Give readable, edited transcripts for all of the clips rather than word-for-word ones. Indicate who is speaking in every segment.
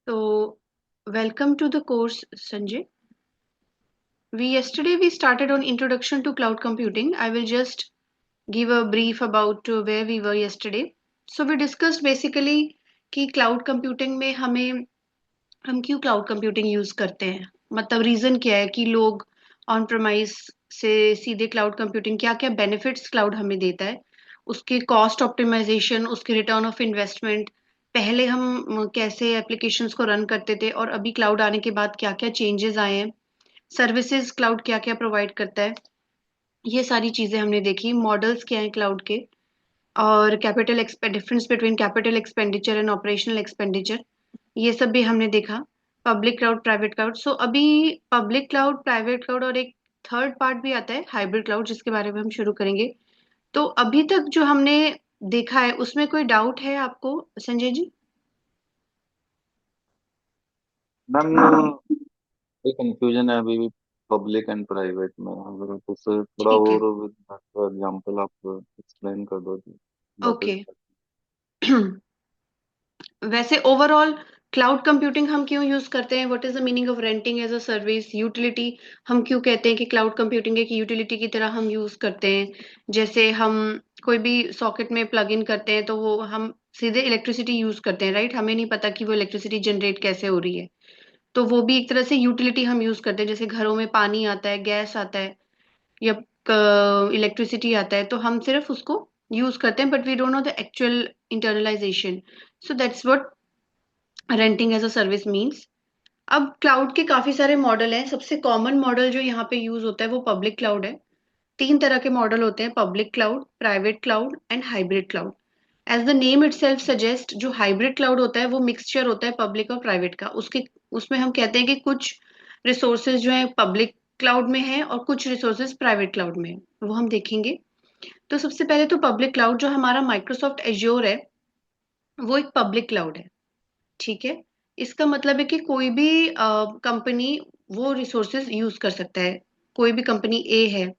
Speaker 1: So, welcome to the course, Sanjay. Yesterday we started on introduction to cloud computing. I will just give a brief about where we were yesterday. So we discussed basically कि cloud computing में हम क्यों cloud computing use करते हैं, मतलब reason क्या है कि लोग ऑन प्रमाइस से सीधे cloud computing क्या क्या benefits cloud हमें देता है, उसके कॉस्ट ऑप्टिमाइजेशन, उसके रिटर्न ऑफ इन्वेस्टमेंट, पहले हम कैसे एप्लीकेशंस को रन करते थे और अभी क्लाउड आने के बाद क्या क्या चेंजेस आए हैं, सर्विसेज क्लाउड क्या क्या प्रोवाइड करता है, ये सारी चीजें हमने देखी। मॉडल्स क्या हैं क्लाउड के, और difference between capital expenditure and operational expenditure, ये सब भी हमने देखा। Public cloud, private cloud. So अभी पब्लिक क्लाउड, प्राइवेट क्लाउड और एक थर्ड पार्ट भी आता है हाइब्रिड क्लाउड, जिसके बारे में हम शुरू करेंगे। तो अभी तक जो हमने देखा है उसमें कोई डाउट है आपको, संजय जी?
Speaker 2: मैम, ये कंफ्यूजन है अभी भी पब्लिक एंड प्राइवेट में। अगर आप उससे थोड़ा
Speaker 1: ठीक है।
Speaker 2: और एग्जांपल आप एक्सप्लेन कर दो दैट
Speaker 1: ओके।
Speaker 2: इज।
Speaker 1: वैसे ओवरऑल क्लाउड कंप्यूटिंग हम क्यों यूज करते हैं, what is the meaning of renting as a service, utility, हम क्यों कहते हैं कि क्लाउड कंप्यूटिंग एक यूटिलिटी की तरह हम यूज करते हैं। जैसे हम कोई भी सॉकेट में प्लग इन करते हैं तो वो हम सीधे इलेक्ट्रिसिटी यूज करते हैं, राइट? हमें नहीं पता कि वो इलेक्ट्रिसिटी जनरेट कैसे हो रही है। तो वो भी एक तरह से यूटिलिटी हम यूज करते हैं। जैसे घरों में पानी आता है, गैस आता है, या इलेक्ट्रिसिटी आता है, तो हम सिर्फ उसको यूज करते हैं, but we don't know the actual internalization. So that's what renting as a service means. अब क्लाउड के काफी सारे मॉडल हैं। सबसे कॉमन मॉडल जो यहाँ पे यूज होता है वो पब्लिक क्लाउड है। तीन तरह के मॉडल होते हैं: public cloud, private cloud and hybrid cloud. As the name itself suggest, जो हाइब्रिड क्लाउड होता है वो मिक्सचर होता है पब्लिक और प्राइवेट का। उसके उसमें हम कहते हैं कि कुछ रिसोर्सेज जो है पब्लिक क्लाउड में है और कुछ रिसोर्सेज प्राइवेट क्लाउड में है, वो हम देखेंगे। तो सबसे पहले तो पब्लिक क्लाउड, जो हमारा माइक्रोसॉफ्ट एज्योर है, वो एक पब्लिक क्लाउड है। ठीक है। इसका मतलब है कि कोई भी कंपनी वो रिसोर्सेज यूज कर सकता है। कोई भी कंपनी ए है,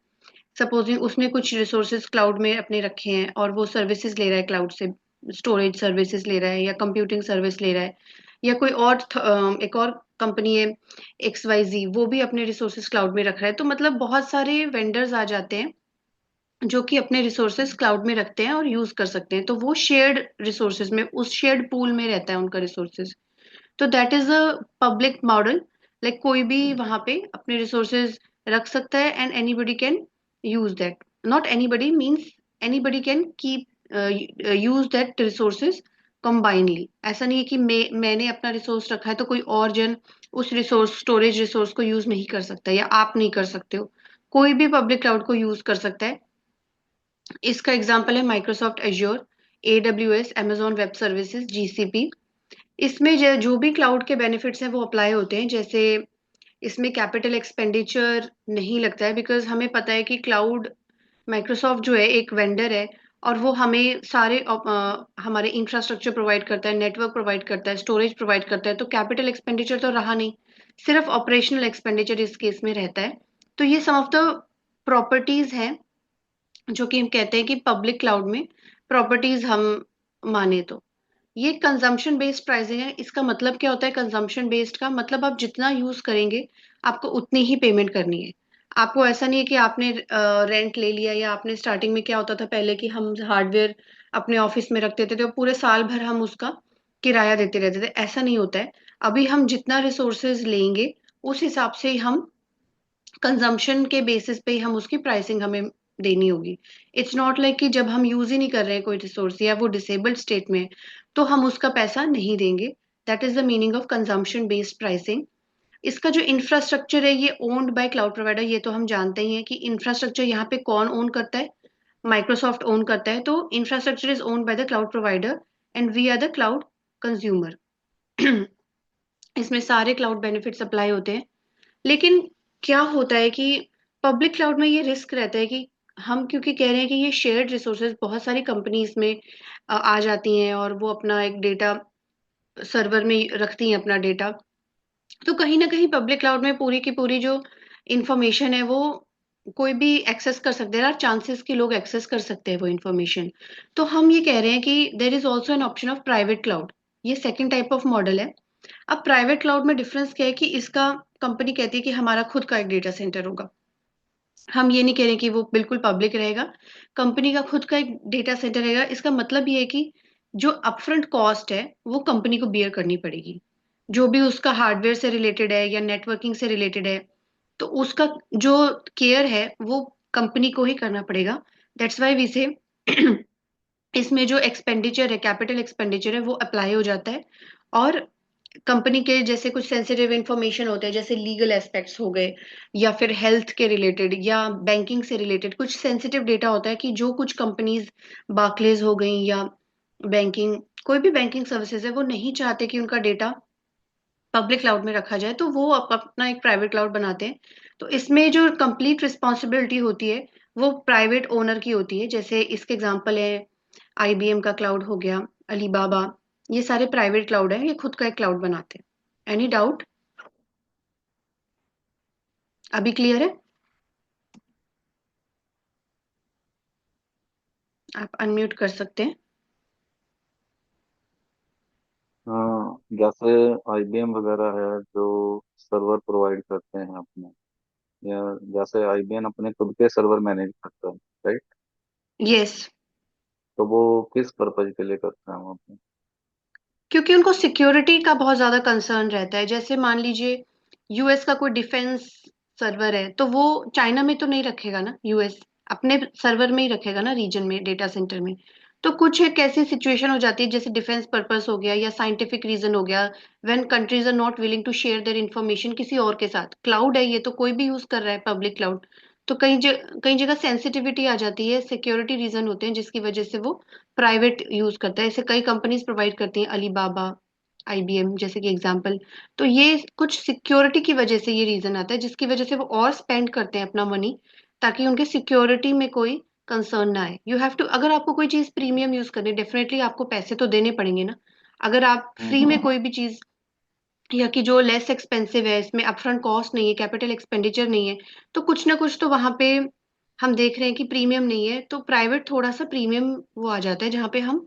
Speaker 1: सपोजिंग उसने कुछ रिसोर्सेज क्लाउड में अपने रखे हैं और वो सर्विसेज ले रहा है क्लाउड से, स्टोरेज सर्विसेज ले रहा है या कंप्यूटिंग सर्विस ले रहा है, या कोई और एक और कंपनी है एक्स वाई जी, वो भी अपने रिसोर्सेज क्लाउड में रख रहा है। तो मतलब बहुत सारे वेंडर्स आ जाते हैं जो कि अपने रिसोर्सेज क्लाउड में रखते हैं और यूज कर सकते हैं। तो वो शेयर्ड रिसोर्सेज में, उस शेयर्ड पूल में रहता है उनका रिसोर्सेज। तो that is a public model. Like कोई भी वहां पे अपने रिसोर्सेज रख सकता है and anybody can use that. Not anybody means anybody can keep use that resources combinedly. ऐसा नहीं है कि मैंने अपना रिसोर्स रखा है तो कोई और जन उस रिसोर्स, स्टोरेज रिसोर्स को यूज नहीं कर सकता, या आप नहीं कर सकते हो। कोई भी पब्लिक क्लाउड को यूज कर सकता है। इसका एग्जांपल है Microsoft azure, AWS, Amazon web services, GCP। इसमें जो भी क्लाउड के बेनिफिट्स हैं वो अप्लाई होते हैं। जैसे इसमें कैपिटल एक्सपेंडिचर नहीं लगता है, बिकॉज हमें पता है कि क्लाउड, माइक्रोसॉफ्ट जो है एक वेंडर है और वो हमें सारे हमारे इंफ्रास्ट्रक्चर प्रोवाइड करता है, नेटवर्क प्रोवाइड करता है, स्टोरेज प्रोवाइड करता है। तो कैपिटल एक्सपेंडिचर तो रहा नहीं, सिर्फ ऑपरेशनल एक्सपेंडिचर इस केस में रहता है। तो ये सम ऑफ द प्रॉपर्टीज हैं जो कि हम कहते हैं कि पब्लिक क्लाउड में प्रॉपर्टीज हम माने तो। ये कंजम्पशन बेस्ड प्राइसिंग है। इसका मतलब क्या होता है कंजम्पशन बेस्ड का? मतलब आप जितना यूज करेंगे आपको उतनी ही पेमेंट करनी है। आपको ऐसा नहीं है कि आपने रेंट ले लिया, या आपने स्टार्टिंग में क्या होता था पहले कि हम हार्डवेयर अपने ऑफिस में रखते थे तो पूरे साल भर हम उसका किराया देते रहते थे। ऐसा नहीं होता है। अभी हम जितना रिसोर्सेज लेंगे उस हिसाब से ही हम कंजम्पशन के बेसिस पे ही हम उसकी प्राइसिंग हमें देनी होगी। इट्स नॉट लाइक कि जब हम यूज ही नहीं कर रहे हैं कोई रिसोर्स या वो डिसेबल्ड स्टेट में है, तो हम उसका पैसा नहीं देंगे। That is the meaning of consumption based pricing. इसका जो इंफ्रास्ट्रक्चर है ये ओन्ड बाय क्लाउड प्रोवाइडर। ये तो हम जानते ही हैं कि इंफ्रास्ट्रक्चर यहाँ पे कौन ओन करता है, माइक्रोसॉफ्ट ओन करता है। तो infrastructure is owned by the cloud provider and we are the cloud consumer. इसमें सारे क्लाउड बेनिफिट्स अप्लाई होते हैं। लेकिन क्या होता है कि पब्लिक क्लाउड में ये रिस्क रहता है कि हम क्योंकि कह रहे हैं कि ये शेयर्ड रिसोर्सेज, बहुत सारी कंपनी इसमें आ जाती हैं और वो अपना एक डेटा सर्वर में रखती हैं अपना डेटा। तो कहीं ना कहीं पब्लिक क्लाउड में पूरी की पूरी जो इंफॉर्मेशन है वो कोई भी एक्सेस कर सकते हैं, चांसेस कि लोग एक्सेस कर सकते हैं वो इंफॉर्मेशन। तो हम ये कह रहे हैं कि there is also an option of private cloud. ये सेकेंड टाइप ऑफ मॉडल है। अब प्राइवेट क्लाउड में डिफरेंस क्या है कि इसका कंपनी कहती है कि हमारा खुद का एक डेटा सेंटर होगा। हम ये नहीं कह रहे कि वो बिल्कुल पब्लिक रहेगा, कंपनी का खुद का एक डेटा सेंटर रहेगा। इसका मतलब ये है कि जो अपफ्रंट कॉस्ट है वो कंपनी को बियर करनी पड़ेगी, जो भी उसका हार्डवेयर से रिलेटेड है या नेटवर्किंग से रिलेटेड है, तो उसका जो केयर है वो कंपनी को ही करना पड़ेगा। दैट्स वाई वी से इसमें जो एक्सपेंडिचर है, कैपिटल एक्सपेंडिचर है, वो अप्लाई हो जाता है। और कंपनी के जैसे कुछ सेंसिटिव इंफॉर्मेशन होते हैं, जैसे लीगल एस्पेक्ट्स हो गए, या फिर हेल्थ के रिलेटेड या बैंकिंग से रिलेटेड कुछ सेंसिटिव डेटा होता है कि जो कुछ कंपनीज बार्कलेज हो गई या बैंकिंग, कोई भी बैंकिंग सर्विसेज है, वो नहीं चाहते कि उनका डेटा पब्लिक क्लाउड में रखा जाए, तो वो अपना एक प्राइवेट क्लाउड बनाते हैं। तो इसमें जो कंप्लीट रिस्पॉन्सिबिलिटी होती है वो प्राइवेट ओनर की होती है। जैसे इसके एग्जांपल है आईबीएम का क्लाउड हो गया, अलीबाबा, ये सारे प्राइवेट क्लाउड है, ये खुद का एक क्लाउड बनाते हैं। Any doubt? अभी क्लियर है? आप अनम्यूट कर सकते हैं।
Speaker 2: हाँ, जैसे आईबीएम वगैरह है जो सर्वर प्रोवाइड करते हैं अपने, या जैसे आईबीएम अपने खुद के सर्वर मैनेज करता है, राइट?
Speaker 1: यस।
Speaker 2: तो वो किस पर्पज के लिए करते हैं वहाँ पे?
Speaker 1: क्योंकि उनको सिक्योरिटी का बहुत ज्यादा कंसर्न रहता है। जैसे मान लीजिए यूएस का कोई डिफेंस सर्वर है, तो वो चाइना में तो नहीं रखेगा ना, यूएस अपने सर्वर में ही रखेगा ना, रीजन में, डेटा सेंटर में। तो कुछ एक ऐसी सिचुएशन हो जाती है जैसे डिफेंस पर्पस हो गया या साइंटिफिक रीजन हो गया, when countries are not willing to share their information किसी और के साथ। क्लाउड है ये, तो कोई भी यूज कर रहा है पब्लिक क्लाउड, तो कई जगह सेंसिटिविटी आ जाती है, सिक्योरिटी रीजन होते हैं जिसकी वजह से वो प्राइवेट यूज करता है। ऐसे कई कंपनीज प्रोवाइड करती हैं, अलीबाबा, आईबीएम जैसे कि एग्जांपल। तो ये कुछ सिक्योरिटी की वजह से ये रीजन आता है जिसकी वजह से वो और स्पेंड करते हैं अपना मनी, ताकि उनके सिक्योरिटी में कोई कंसर्न ना आए। यू हैव टू, अगर आपको कोई चीज प्रीमियम यूज करनी है, डेफिनेटली आपको पैसे तो देने पड़ेंगे ना। अगर आप फ्री में
Speaker 2: हम्म।
Speaker 1: कोई भी चीज, या कि जो लेस एक्सपेंसिव है, इसमें अपफ्रंट कॉस्ट नहीं है, कैपिटल एक्सपेंडिचर नहीं है, तो कुछ ना कुछ तो वहां पे हम देख रहे हैं कि प्रीमियम नहीं है, तो प्राइवेट थोड़ा सा प्रीमियम वो आ जाता है, जहाँ पे हम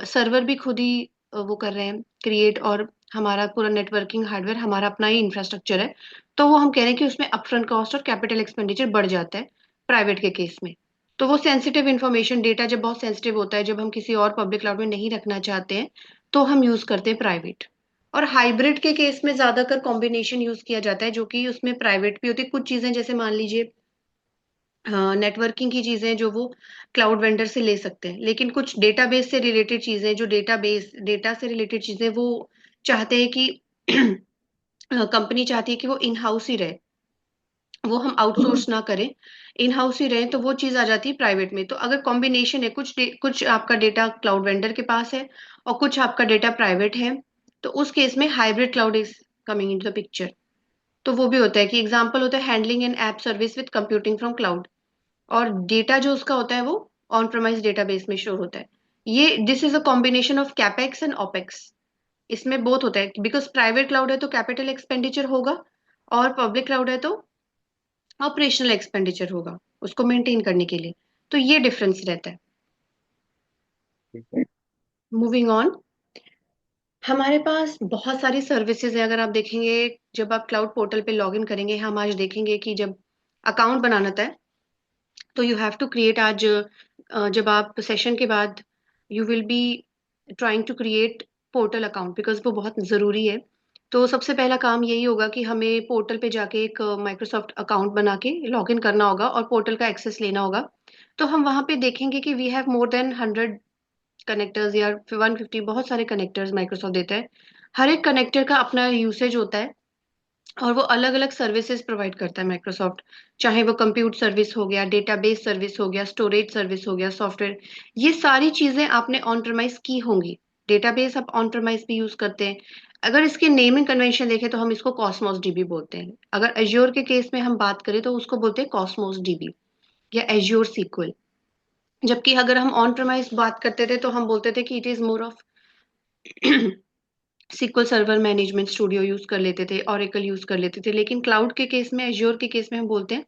Speaker 1: सर्वर भी खुद ही वो कर रहे हैं क्रिएट, और हमारा पूरा नेटवर्किंग हार्डवेयर हमारा अपना ही इंफ्रास्ट्रक्चर है। तो वो हम कह रहे हैं कि उसमें अपफ्रंट कॉस्ट और कैपिटल एक्सपेंडिचर बढ़ जाता है प्राइवेट के केस में। तो वो सेंसिटिव इन्फॉर्मेशन, डेटा जब बहुत सेंसिटिव होता है, जब हम किसी और पब्लिक क्लाउड में नहीं रखना चाहते हैं, तो हम यूज करते हैं प्राइवेट। और हाइब्रिड के केस में ज्यादातर कॉम्बिनेशन यूज किया जाता है, जो कि उसमें प्राइवेट भी होती है कुछ चीजें, जैसे मान लीजिए नेटवर्किंग की चीजें जो वो क्लाउड वेंडर से ले सकते हैं, लेकिन कुछ डेटाबेस से रिलेटेड चीजें, जो डेटाबेस डेटा से रिलेटेड चीजें वो चाहते हैं कि कंपनी चाहती है कि वो इन हाउस ही रहे, वो हम आउटसोर्स ना करें, इन हाउस ही रहे, तो वो चीज आ जाती है प्राइवेट में। तो अगर कॉम्बिनेशन है, कुछ आपका डेटा क्लाउड वेंडर के पास है और कुछ आपका डेटा प्राइवेट है, तो उस केस में hybrid cloud is coming in the picture. तो वो भी होता है कि एग्जांपल होता है handling an app service with computing from cloud, और डेटा जो उसका होता है वो ऑन प्रोमाइज डेटाबेस में स्टोर होता है। ये this is a combination of capex and opex. इसमें बोथ होता है, बिकॉज प्राइवेट क्लाउड है तो कैपिटल एक्सपेंडिचर होगा, और पब्लिक क्लाउड है तो ऑपरेशनल एक्सपेंडिचर होगा उसको मेंटेन करने के लिए। तो ये डिफरेंस रहता है।
Speaker 2: ठीक है।
Speaker 1: मूविंग ऑन, हमारे पास बहुत सारी सर्विसेज है। अगर आप देखेंगे, जब आप क्लाउड पोर्टल पे लॉग इन करेंगे, हम आज देखेंगे कि जब अकाउंट बनाना था, तो यू हैव टू क्रिएट आज, जब आप सेशन के बाद you will be trying to create portal account, because वो बहुत ज़रूरी है। तो सबसे पहला काम यही होगा कि हमें पोर्टल पे जाके एक माइक्रोसॉफ्ट अकाउंट बना के लॉग इन करना होगा और पोर्टल का एक्सेस लेना होगा। तो हम वहाँ पे देखेंगे कि we have more than 100 connectors या 150, बहुत सारे कनेक्टर्स माइक्रोसॉफ्ट देता है। हर एक कनेक्टर का अपना यूसेज होता है, और वो अलग अलग सर्विसेज प्रोवाइड करता है माइक्रोसॉफ्ट। चाहे वो कंप्यूट सर्विस हो गया, डेटाबेस सर्विस हो गया, स्टोरेज सर्विस हो गया, सॉफ्टवेयर, ये सारी चीजें आपने ऑन प्रमाइज की होंगी। डेटाबेस आप ऑन प्रमाइज भी यूज करते हैं। अगर इसके नेमिंग कन्वेंशन देखें तो हम इसको कॉस्मोस डीबी बोलते हैं। अगर एज्योर के केस में हम बात करें तो उसको बोलते हैं कॉस्मोस डीबी या एज्योर सीक्वल। जबकि अगर हम ऑन प्रमाइज बात करते थे तो हम बोलते थे कि it is more of SQL server management studio use कर लेते थे, ऑरेकल यूज कर लेते थे। लेकिन क्लाउड के केस में, एज्योर के केस में हम बोलते हैं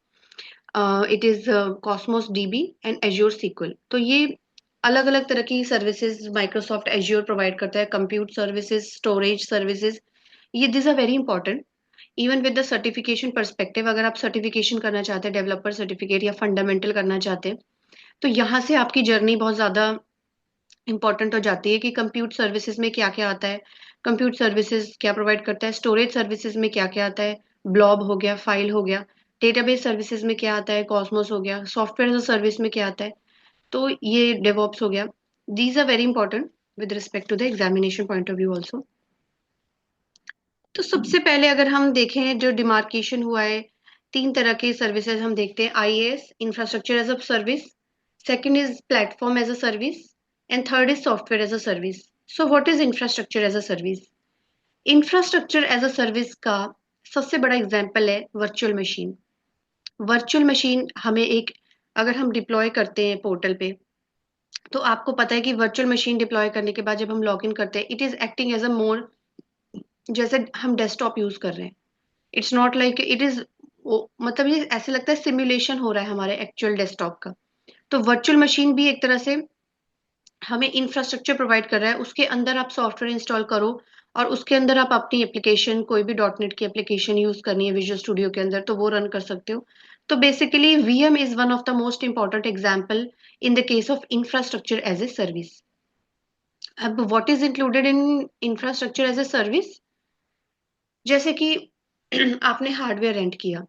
Speaker 1: it is Cosmos DB and Azure SQL. तो ये अलग अलग तरह की सर्विसेज माइक्रोसॉफ्ट एज्योर प्रोवाइड करता है, कंप्यूट सर्विसेज, स्टोरेज सर्विसेज, ये this are very important. Even with the certification perspective, अगर आप सर्टिफिकेशन करना चाहते हैं, डेवलपर सर्टिफिकेट या फंडामेंटल करना चाहते हैं, तो यहाँ से आपकी जर्नी बहुत ज्यादा इंपॉर्टेंट हो जाती है कि कंप्यूट सर्विसेज में क्या क्या आता है, कंप्यूट सर्विसेज क्या प्रोवाइड करता है, स्टोरेज सर्विसेज में क्या क्या आता है, ब्लॉब हो गया, फाइल हो गया, डेटाबेस सर्विसेज में क्या आता है, कॉस्मोस हो गया, सॉफ्टवेयर एज अ सर्विस में क्या आता है, तो ये डेवॉप्स हो गया। These are very important with respect to the examination point of view also. तो सबसे पहले अगर हम देखें जो डिमार्केशन हुआ है, तीन तरह की सर्विसेज हम देखते हैं, IAS infrastructure as a service, second is platform as a service, and third is software as a service. So what is infrastructure as a service? Infrastructure as a service का सबसे बड़ा एग्जाम्पल है virtual machine. Virtual machine हमें एक, अगर हम deploy करते हैं पोर्टल पे, तो आपको पता है कि वर्चुअल मशीन डिप्लॉय करने के बाद जब हम लॉग इन करते हैं, it is acting as a more, जैसे हम डेस्कटॉप यूज कर रहे हैं। It's not like it is, मतलब ये ऐसे लगता है सिमुलेशन हो रहा है हमारे एक्चुअल डेस्कटॉप का। तो वर्चुअल मशीन भी एक तरह से हमें इंफ्रास्ट्रक्चर प्रोवाइड कर रहा है, उसके अंदर आप सॉफ्टवेयर इंस्टॉल करो और उसके अंदर आप अपनी एप्लीकेशन, कोई भी डॉट नेट की एप्लीकेशन यूज करनी है विजुअल स्टूडियो के अंदर, तो वो रन कर सकते हो। तो basically VM is one of the most important example in the case of infrastructure as a service. अब what is included in infrastructure as a service? जैसे कि आपने हार्डवेयर रेंट किया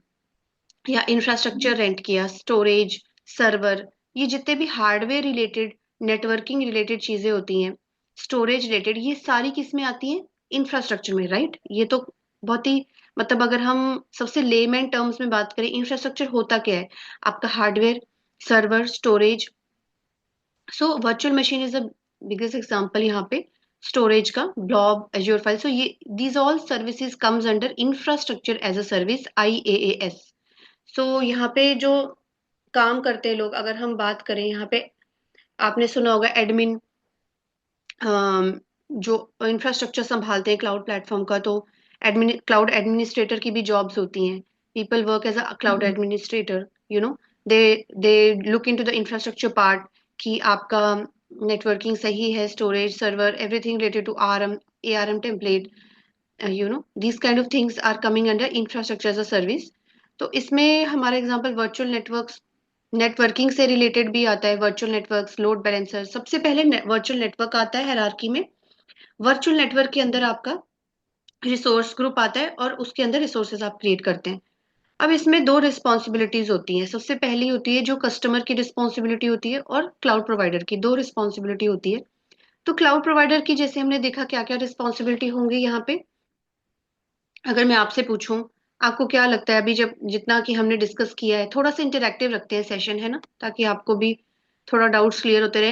Speaker 1: या इंफ्रास्ट्रक्चर रेंट किया, स्टोरेज, सर्वर, ये जितने भी हार्डवेयर रिलेटेड, नेटवर्किंग रिलेटेड चीजें होती हैं, स्टोरेज रिलेटेड, ये सारी किस में आती हैं? इंफ्रास्ट्रक्चर में, राइट? ये तो बहुत ही, मतलब अगर हम सबसे लेमैन टर्म्स में बात करें, इंफ्रास्ट्रक्चर होता क्या है? आपका hardware, server, storage. So virtual machine is the biggest example यहाँ पे, स्टोरेज का, ब्लॉब, एज्योर फाइल। सो ये these all services comes under infrastructure as a service, IaaS। So यहाँ पे जो काम करते हैं लोग, अगर हम बात करें यहाँ पे, आपने सुना होगा एडमिन, जो इंफ्रास्ट्रक्चर संभालते हैं क्लाउड प्लेटफॉर्म का, तो एडमिन, क्लाउड एडमिनिस्ट्रेटर की भी जॉब्स होती हैं। People work as a cloud administrator, you know, they they look into the infrastructure part, कि आपका नेटवर्किंग सही है, storage, server, everything related to ARM, ARM template, these kind of things are coming under infrastructure as a service। तो इसमें हमारा example virtual networks, networking से related भी आता है, वर्चुअल नेटवर्क्स, लोड बैलेंसर। सबसे पहले वर्चुअल नेटवर्क आता है हायरार्की में। वर्चुअल नेटवर्क के अंदर आपका रिसोर्स ग्रुप आता है और उसके अंदर रिसोर्सेज आप क्रिएट करते हैं। अब इसमें दो रिस्पॉन्सिबिलिटीज होती हैं। सबसे पहली होती है जो कस्टमर की रिस्पॉन्सिबिलिटी होती है, और क्लाउड प्रोवाइडर की दो रिस्पॉन्सिबिलिटी होती है। तो क्लाउड प्रोवाइडर की जैसे हमने देखा क्या क्या रिस्पॉन्सिबिलिटी होंगी यहाँ पे। अगर मैं आपसे पूछूं, आपको क्या लगता है, अभी जब जितना कि हमने डिस्कस किया है, थोड़ा सा इंटरेक्टिव रखते हैं सेशन, है ना, ताकि आपको भी थोड़ा डाउट्स क्लियर होते रहे।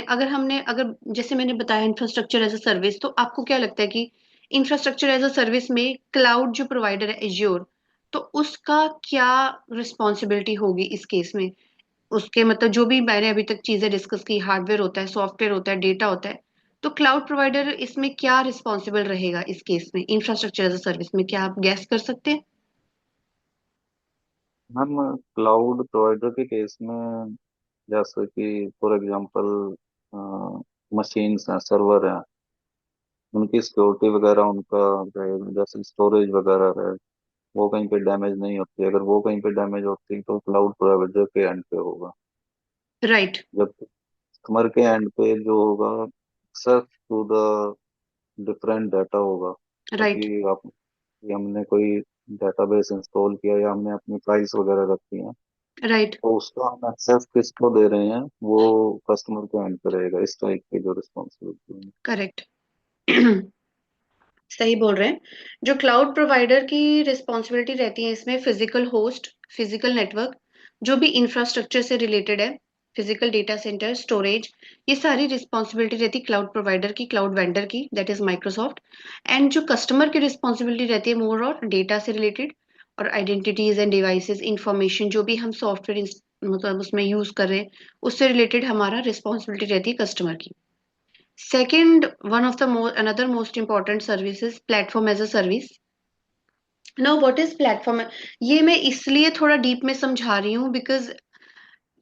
Speaker 1: अगर जैसे मैंने बताया इंफ्रास्ट्रक्चर एज अ सर्विस, तो आपको क्या लगता है कि इंफ्रास्ट्रक्चर एज अ सर्विस में क्लाउड जो प्रोवाइडर है एज्योर, तो उसका क्या रिस्पॉन्सिबिलिटी होगी इस केस में? उसके मतलब जो भी मैंने अभी तक चीजें डिस्कस की, हार्डवेयर होता है, सॉफ्टवेयर होता है, डेटा होता है, तो क्लाउड प्रोवाइडर इसमें क्या रिस्पॉन्सिबल रहेगा इस केस में, इंफ्रास्ट्रक्चर एज अ सर्विस में? क्या आप गैस कर सकते हैं?
Speaker 2: हम क्लाउड प्रोवाइडर के केस में, जैसे कि फॉर एग्जांपल मशीन्स हैं, सर्वर हैं, उनकी सिक्योरिटी वगैरह उनका रहेगा। जैसे स्टोरेज वगैरह है, वो कहीं पे डैमेज नहीं होती। अगर वो कहीं पे डैमेज होती तो क्लाउड प्रोवाइडर के एंड पे होगा।
Speaker 1: राइट।
Speaker 2: जब कस्टमर के एंड पे जो होगा, access to the different data होगा।
Speaker 1: राइट।
Speaker 2: ताकि आप, कि हमने कोई डेटाबेस इंस्टॉल किया या हमने अपनी फाइल्स वगैरह रखी हैं,
Speaker 1: राइट।
Speaker 2: तो उसका हम एक्सेस किसको दे रहे हैं, वो कस्टमर के एंड पे रहेगा। इस टाइप की जो रिस्पॉन्सिबिलिटी है।
Speaker 1: करेक्ट। सही बोल रहे हैं। जो क्लाउड प्रोवाइडर की रिस्पॉन्सिबिलिटी रहती है इसमें, फिजिकल होस्ट, फिजिकल नेटवर्क, जो भी इंफ्रास्ट्रक्चर से रिलेटेड है, फिजिकल डेटा सेंटर, स्टोरेज, ये सारी रिस्पॉन्सिबिलिटी रहती है क्लाउड प्रोवाइडर की, क्लाउड वेंडर की, दैट इज माइक्रोसॉफ्ट। एंड जो कस्टमर की रिस्पॉन्सिबिलिटी रहती है मोर और डेटा से रिलेटेड, और आइडेंटिटीज एंड डिवाइसेस इंफॉर्मेशन जो भी हम सॉफ्टवेयर मतलब उसमें यूज कर रहे हैं, उससे रिलेटेड हमारा रिस्पॉन्सिबिलिटी रहती है कस्टमर की। Second, one of the another most important service is platform as a service. Now, what is platform? ये मैं इसलिए थोड़ा डीप में समझा रही हूँ बिकॉज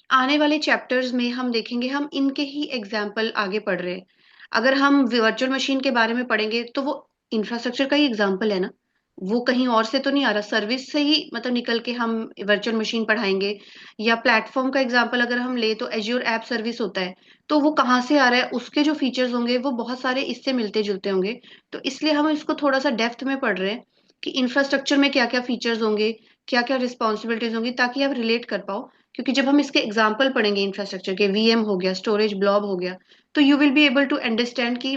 Speaker 1: आने वाले चैप्टर्स में हम देखेंगे, हम इनके ही एग्जाम्पल आगे पढ़ रहे हैं। अगर हम वर्चुअल मशीन के बारे में पढ़ेंगे तो वो इंफ्रास्ट्रक्चर का ही एग्जाम्पल है ना। वो कहीं और से तो नहीं आ रहा, सर्विस से ही मतलब निकल के हम वर्चुअल मशीन पढ़ाएंगे। या प्लेटफॉर्म का एग्जांपल अगर हम ले तो एज्योर ऐप सर्विस होता है, तो वो कहाँ से आ रहा है, उसके जो फीचर्स होंगे वो बहुत सारे इससे मिलते जुलते होंगे। तो इसलिए हम इसको थोड़ा सा डेप्थ में पढ़ रहे हैं कि इंफ्रास्ट्रक्चर में क्या क्या फीचर्स होंगे, क्या क्या रिस्पॉन्सिबिलिटीज होंगी, ताकि आप रिलेट कर पाओ। क्योंकि जब हम इसके एग्जाम्पल पढ़ेंगे इंफ्रास्ट्रक्चर के, वीएम हो गया, स्टोरेज ब्लॉब हो गया, तो you will be able to understand कि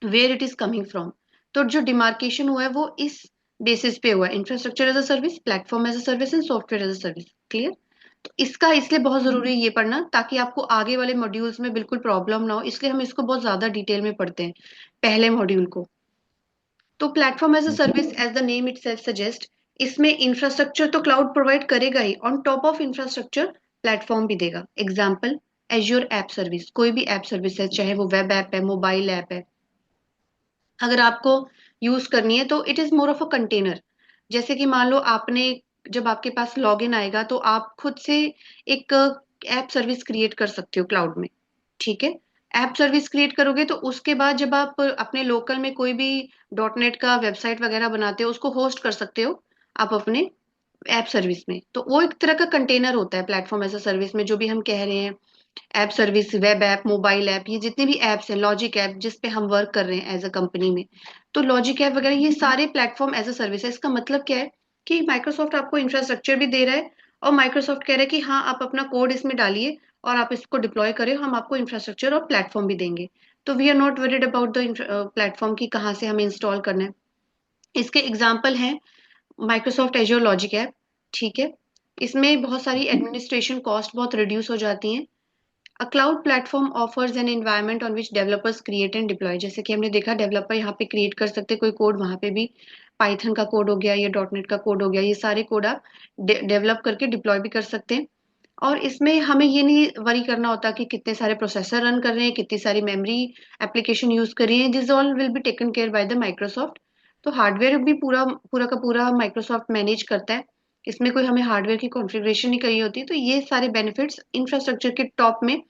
Speaker 1: where it is coming from. तो जो डिमार्केशन हुआ है वो इस बेसिस पे हुआ है, infrastructure as a service, platform as a service and software as a service. Clear? तो इसका इसलिए बहुत जरूरी है ये पढ़ना, ताकि आपको आगे वाले मॉड्यूल्स में बिल्कुल प्रॉब्लम ना हो, इसलिए हम इसको बहुत ज्यादा डिटेल में पढ़ते हैं पहले मॉड्यूल को। तो platform as a service, as the name itself suggest, इसमें इंफ्रास्ट्रक्चर तो क्लाउड प्रोवाइड करेगा ही, on top of infrastructure platform भी देगा। एग्जाम्पल, एज्योर ऐप सर्विस, कोई भी ऐप सर्विस है, चाहे वो वेब ऐप है, मोबाइल ऐप है, अगर आपको यूज करनी है तो it is more of a container. जैसे कि मान लो आपने, जब आपके पास लॉगिन आएगा तो आप खुद से एक ऐप सर्विस क्रिएट कर सकते हो क्लाउड में। ठीक है? ऐप सर्विस क्रिएट करोगे तो उसके बाद जब आप अपने लोकल में कोई भी डॉट नेट का वेबसाइट वगैरह बनाते हो, उसको होस्ट कर सकते हो आप अपने ऐप सर्विस में। तो वो एक तरह का कंटेनर होता है प्लेटफॉर्म एज अ सर्विस में, जो भी हम कह रहे हैं, app service, web app, mobile app, ये जितने भी एप्स हैं, लॉजिक ऐप जिस पे हम वर्क कर रहे हैं एज अ कंपनी में, तो लॉजिक ऐप वगैरह ये सारे प्लेटफॉर्म एज अ सर्विस है। इसका मतलब क्या है कि माइक्रोसॉफ्ट आपको इंफ्रास्ट्रक्चर भी दे रहा है, और माइक्रोसॉफ्ट कह रहा है कि हाँ आप अपना कोड इसमें डालिए और आप इसको डिप्लॉय करें, हम आपको इंफ्रास्ट्रक्चर और प्लेटफॉर्म भी देंगे। तो we are not worried about the platform की कहाँ से हमें इंस्टॉल करना है। इसके एग्जाम्पल हैं माइक्रोसॉफ्ट एज्योर लॉजिक ऐप। ठीक है? इसमें बहुत सारी एडमिनिस्ट्रेशन कॉस्ट बहुत रिड्यूस हो जाती हैं। A cloud platform offers an environment on which developers create and deploy, जैसे कि हमने देखा डेवलपर यहाँ पे क्रिएट कर सकते हैं कोई कोड, वहां पे भी पाइथन का कोड हो गया या डॉट नेट का कोड हो गया, ये सारे कोड आप डेवलप करके डिप्लॉय भी कर सकते हैं। और इसमें हमें ये नहीं वरी करना होता कि कितने सारे प्रोसेसर रन कर रहे हैं, कितनी सारी मेमोरी एप्लीकेशन यूज कर रही है, this all will be taken care by the Microsoft. तो हार्डवेयर भी पूरा पूरा का पूरा माइक्रोसॉफ्ट मैनेज करता है, इसमें कोई हमें हार्डवेयर की कॉन्फ़िगरेशन नहीं करनी होती। तो ये सारे बेनिफिट्स इंफ्रास्ट्रक्चर के टॉप में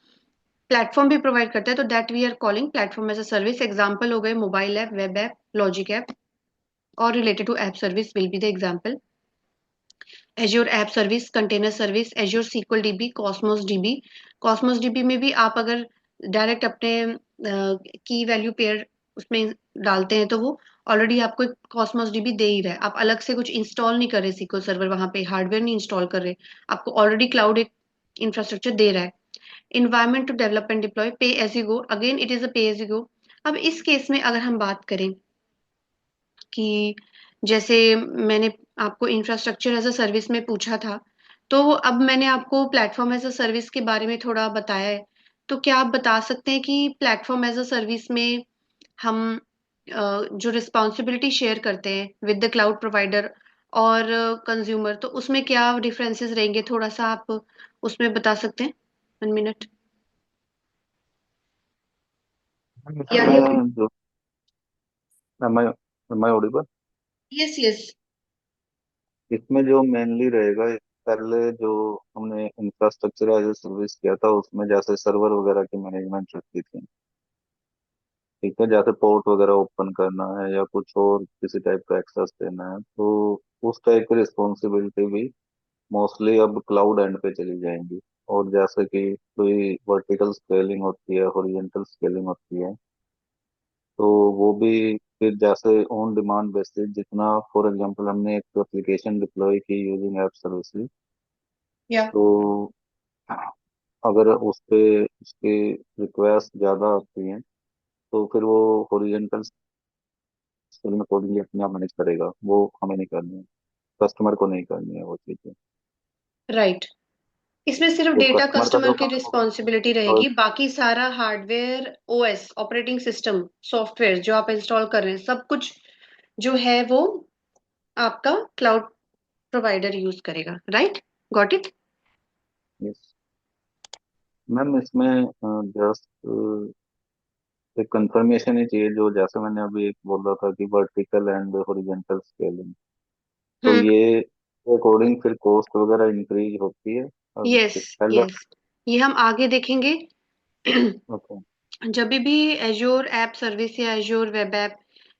Speaker 1: प्लेटफॉर्म भी प्रोवाइड करता है, तो that we are calling platform as a service. Example हो गए mobile app, web app, logic app, और related to app service will be the example. Azure app service, container service, Azure SQL DB, Cosmos DB. Cosmos DB में भी आप अगर direct अपने की value pair उसमें डालते हैं तो वो ऑलरेडी आपको कॉस्मोस डीबी दे ही रहा है, आप अलग से कुछ इंस्टॉल नहीं कर रहे, सीक्वल सर्वर वहां पे हार्डवेयर नहीं इंस्टॉल कर रहे, आपको ऑलरेडी क्लाउड एक इंफ्रास्ट्रक्चर दे रहा है। Environment to develop and deploy, pay as you go, again it is a pay as you गो। अब इस केस में अगर हम बात करें कि जैसे मैंने आपको इंफ्रास्ट्रक्चर एज अ सर्विस में पूछा था, तो अब मैंने आपको प्लेटफॉर्म एज अ सर्विस के बारे में थोड़ा बताया है। तो क्या आप बता सकते हैं कि प्लेटफॉर्म एज अ सर्विस में हम जो रिस्पॉन्सिबिलिटी शेयर करते हैं विद द क्लाउड प्रोवाइडर और कंज्यूमर, तो उसमें क्या डिफरेंसेस रहेंगे, थोड़ा सा आप उसमें बता सकते हैं? 1 मिनट। या
Speaker 2: इसमें जो am I audible,
Speaker 1: yes yes.
Speaker 2: इसमें जो मेनली रहेगा, पहले जो हमने इंफ्रास्ट्रक्चर एज ए सर्विस किया था उसमें जैसे सर्वर वगैरह की मैनेजमेंट रखी थी। ठीक है, जैसे पोर्ट वगैरह ओपन करना है या कुछ और किसी टाइप का एक्सेस देना है, तो उस टाइप की रिस्पॉन्सिबिलिटी भी मोस्टली अब क्लाउड एंड पे चली जाएंगी। और जैसे कि कोई वर्टिकल स्केलिंग होती है, हॉरिजॉन्टल स्केलिंग होती है, तो वो भी फिर जैसे ऑन डिमांड बेसिस, जितना फॉर एग्जांपल हमने एक एप्लीकेशन डिप्लॉय की यूजिंग ऐप सर्विसेज,
Speaker 1: या
Speaker 2: तो अगर उस पे उसकी रिक्वेस्ट ज़्यादा आती हैं, तो फिर वो हॉरिजॉन्टल स्केलिंग अकॉर्डिंगली अपने आप मैनेज करेगा, वो हमें नहीं करनी है, कस्टमर को नहीं करनी है वो चीज़ें।
Speaker 1: राइट। इसमें सिर्फ
Speaker 2: तो
Speaker 1: डेटा
Speaker 2: कस्टमर का
Speaker 1: कस्टमर
Speaker 2: जो
Speaker 1: की
Speaker 2: काम होगा
Speaker 1: रिस्पॉन्सिबिलिटी
Speaker 2: और
Speaker 1: रहेगी, बाकी सारा hardware, OS, operating system, software जो आप इंस्टॉल कर रहे हैं, सब कुछ जो है वो आपका क्लाउड प्रोवाइडर यूज करेगा। Right? Got it?
Speaker 2: yes, ma'am इसमें जस्ट एक कंफर्मेशन ही चाहिए, जो जैसे मैंने अभी एक बोला था कि वर्टिकल एंड हॉरिजॉन्टल स्केलिंग, तो
Speaker 1: हम्म।
Speaker 2: ये अकॉर्डिंग फिर कॉस्ट वगैरह इंक्रीज होती है अब
Speaker 1: यस
Speaker 2: पहले।
Speaker 1: यस, ये हम आगे देखेंगे।
Speaker 2: ओके।
Speaker 1: जब भी एज्योर ऐप सर्विस या एज्योर वेब ऐप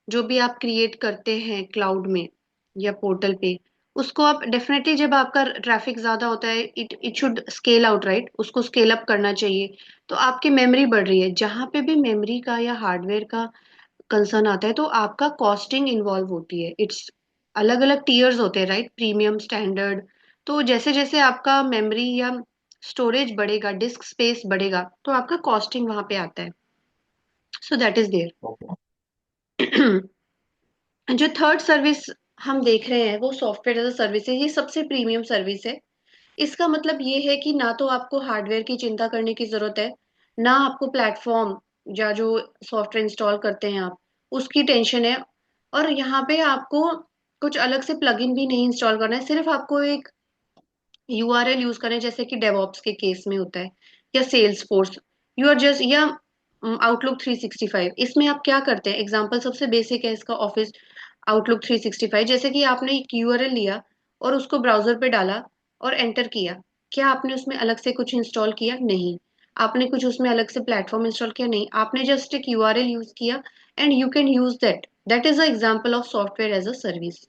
Speaker 1: जो भी आप क्रिएट करते हैं क्लाउड में या पोर्टल पे, उसको आप डेफिनेटली, जब आपका ट्रैफिक ज्यादा होता है, it it should scale out, right, उसको स्केल अप करना चाहिए। तो आपकी मेमोरी बढ़ रही है, जहां पे भी मेमोरी का या हार्डवेयर का कंसर्न आता है, तो आपका कॉस्टिंग इन्वॉल्व होती है। इट्स अलग अलग टीयर्स होते हैं, राइट, प्रीमियम, स्टैंडर्ड। तो जैसे जैसे आपका मेमोरी या स्टोरेज बढ़ेगा, डिस्क स्पेस बढ़ेगा, तो आपका कॉस्टिंग वहां पे आता है। So that is
Speaker 2: okay.
Speaker 1: There. जो थर्ड सर्विस हम देख रहे हैं वो सॉफ्टवेयर एज अ सर्विस है। ये सबसे प्रीमियम सर्विस है। इसका मतलब ये है कि ना तो आपको हार्डवेयर की चिंता करने की जरूरत है, ना आपको प्लेटफॉर्म या जो सॉफ्टवेयर इंस्टॉल करते हैं आप, उसकी टेंशन है। और यहाँ पे आपको कुछ अलग से प्लगइन भी नहीं इंस्टॉल करना है, सिर्फ आपको एक यूआरएल यूज करें, जैसे कि डेवऑप्स के केस में होता है, या Salesforce, you are just, या आउटलुक 365। इसमें आप क्या करते हैं, एग्जांपल सबसे बेसिक है इसका, ऑफिस आउटलुक 365। जैसे कि आपने एक यूआरएल लिया और उसको ब्राउजर पे डाला और एंटर किया, क्या आपने उसमें अलग से कुछ इंस्टॉल किया? नहीं। आपने कुछ उसमें अलग से प्लेटफॉर्म इंस्टॉल किया? नहीं। आपने जस्ट एक यूआरएल यूज किया and you can use that. That is a example of software as a service.